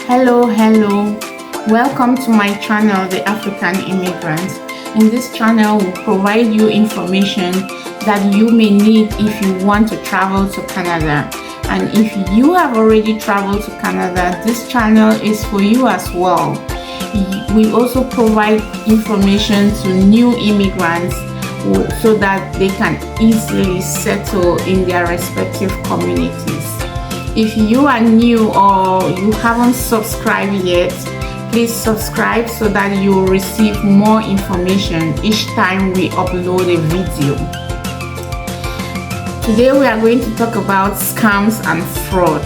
Hello. Welcome to my channel, The African Immigrant. In this channel, we'll provide you information that you may need if you want to travel to Canada. And if you have already traveled to Canada, this channel is for you as well. We also provide information to new immigrants so that they can easily settle in their respective communities. If you are new or you haven't subscribed yet, please subscribe so that you will receive more information each time we upload a video. Today we are going to talk about scams and fraud,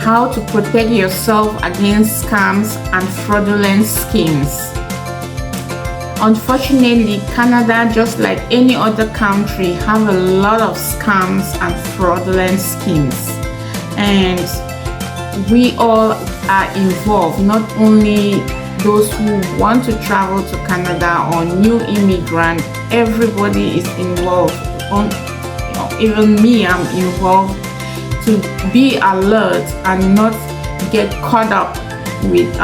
how to protect yourself against scams and fraudulent schemes. Unfortunately, Canada, just like any other country, have a lot of scams and fraudulent schemes. And we all are involved, not only those who want to travel to Canada or new immigrant. Everybody is involved. Even me, I'm involved to be alert and not get caught up with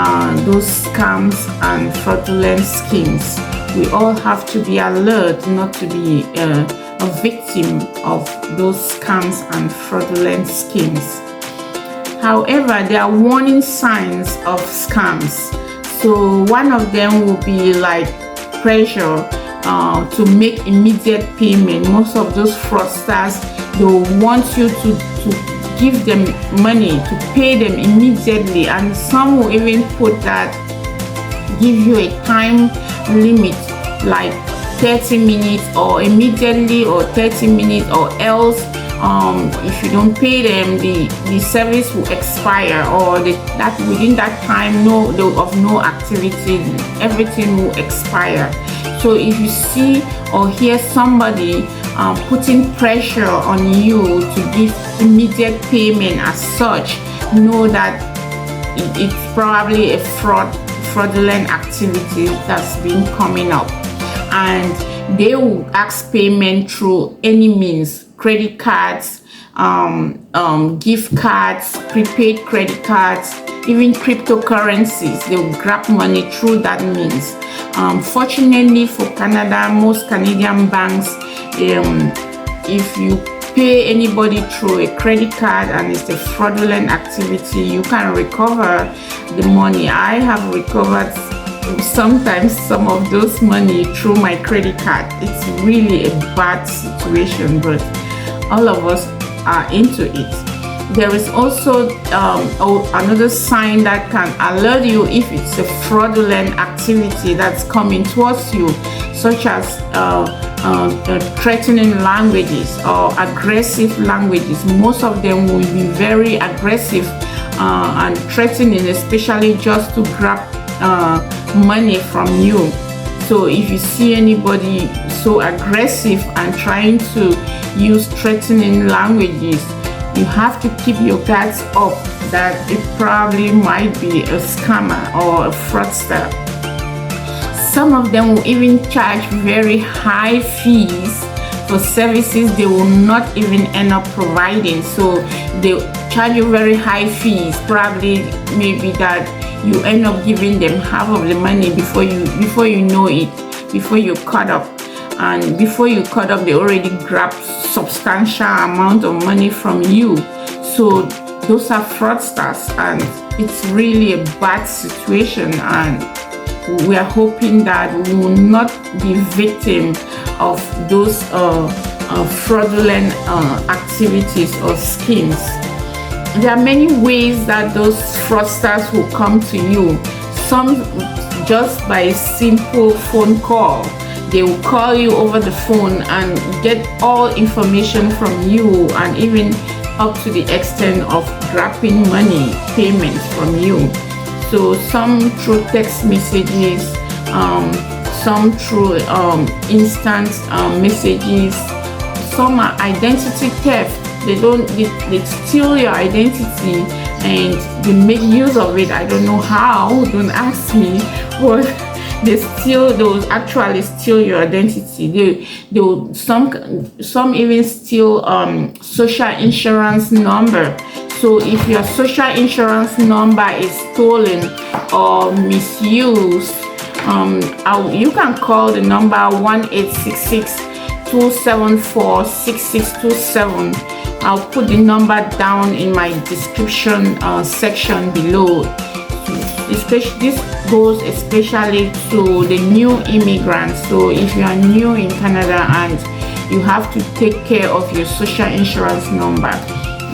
those scams and fraudulent schemes. We all have to be alert not to be a victim of those scams and fraudulent schemes. However, there are warning signs of scams. So one of them will be like pressure to make immediate payment. Most of those fraudsters, they will want you to give them money, to pay them immediately, and some will even put that, give you a time limit like 30 minutes or immediately or 30 minutes, or else if you don't pay them, the service will expire, or that within that time of no activity, everything will expire. So if you see or hear somebody putting pressure on you to give immediate payment as such, know that it's probably a fraudulent activity that's been coming up. And they will ask payment through any means: credit cards, gift cards, prepaid credit cards, even cryptocurrencies. They will grab money through that means. Fortunately for Canada, most Canadian banks, if you pay anybody through a credit card and it's a fraudulent activity, you can recover the money. I have recovered sometimes some of those money through my credit card. It's really a bad situation, but all of us are into it. There is also another sign that can alert you if it's a fraudulent activity that's coming towards you, such as threatening languages or aggressive languages. Most of them will be very aggressive and threatening, especially just to grab money from you. So if you see anybody so aggressive and trying to use threatening languages, you have to keep your guards up that it probably might be a scammer or a fraudster. Some of them will even charge very high fees for services they will not even end up providing. So they charge you very high fees, probably maybe that you end up giving them half of the money before you know it, before you're caught up. And before you caught up, they already grabbed substantial amount of money from you. So those are fraudsters, and it's really a bad situation, and we are hoping that we will not be victim of those fraudulent activities or schemes. There are many ways that those fraudsters will come to you. Some just by a simple phone call. They will call you over the phone and get all information from you, and even up to the extent of grabbing money payments from you. So some through text messages, some through instant messages. Some are identity theft. They steal your identity and they make use of it. I don't know how, don't ask me, but they'll actually steal your identity. Some even steal social insurance number. So if your social insurance number is stolen or misused, you can call the number 1-866-274-6627. I'll put the number down in my description section below. This goes especially to the new immigrants. So if you are new in Canada and you have to take care of your social insurance number,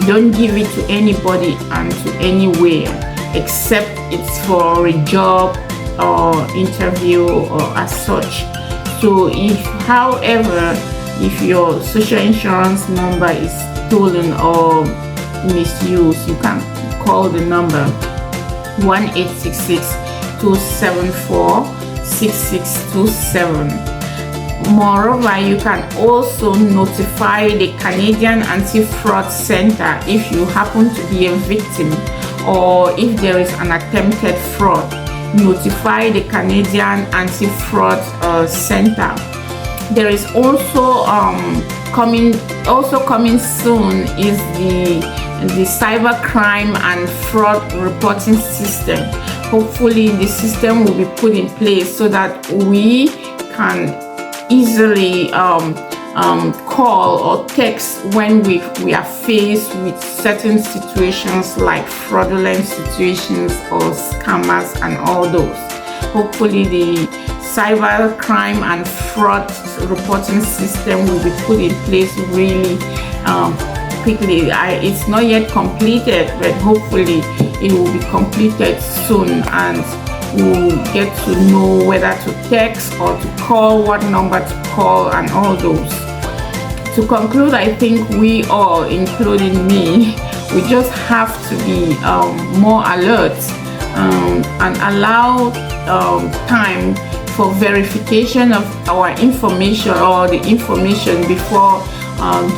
don't give it to anybody and to anywhere except it's for a job or interview or as such. So however, if your social insurance number is stolen or misused, you can call the number 1-866-274-6627. Moreover, you can also notify the Canadian Anti-Fraud Center if you happen to be a victim or if there is an attempted fraud. Notify the Canadian Anti-Fraud Center. There is also coming soon is the cybercrime and fraud reporting system. Hopefully the system will be put in place so that we can easily call or text when we are faced with certain situations like fraudulent situations or scammers and all those. Hopefully the cybercrime and fraud reporting system will be put in place really quickly. It's not yet completed, but hopefully it will be completed soon, and we'll get to know whether to text or to call, what number to call, and all those. To conclude, I think we all, including me, we just have to be more alert and allow time for verification of our information or the information before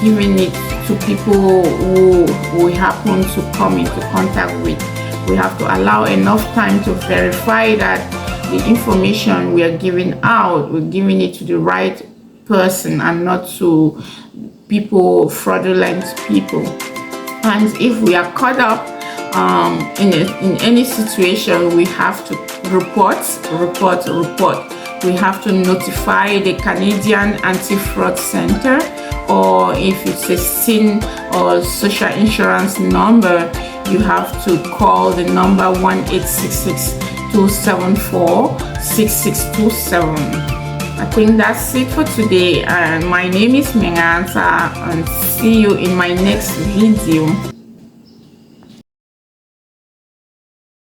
giving it to people who we happen to come into contact with. We have to allow enough time to verify that the information we are giving out, we're giving it to the right person and not to fraudulent people. And if we are caught up in any situation, we have to report. We have to notify the Canadian Anti-Fraud Center, or if it's a SIN or social insurance number, you have to call the number 1-866-274-6627. I think that's it for today. My name is Mengansa, and see you in my next video.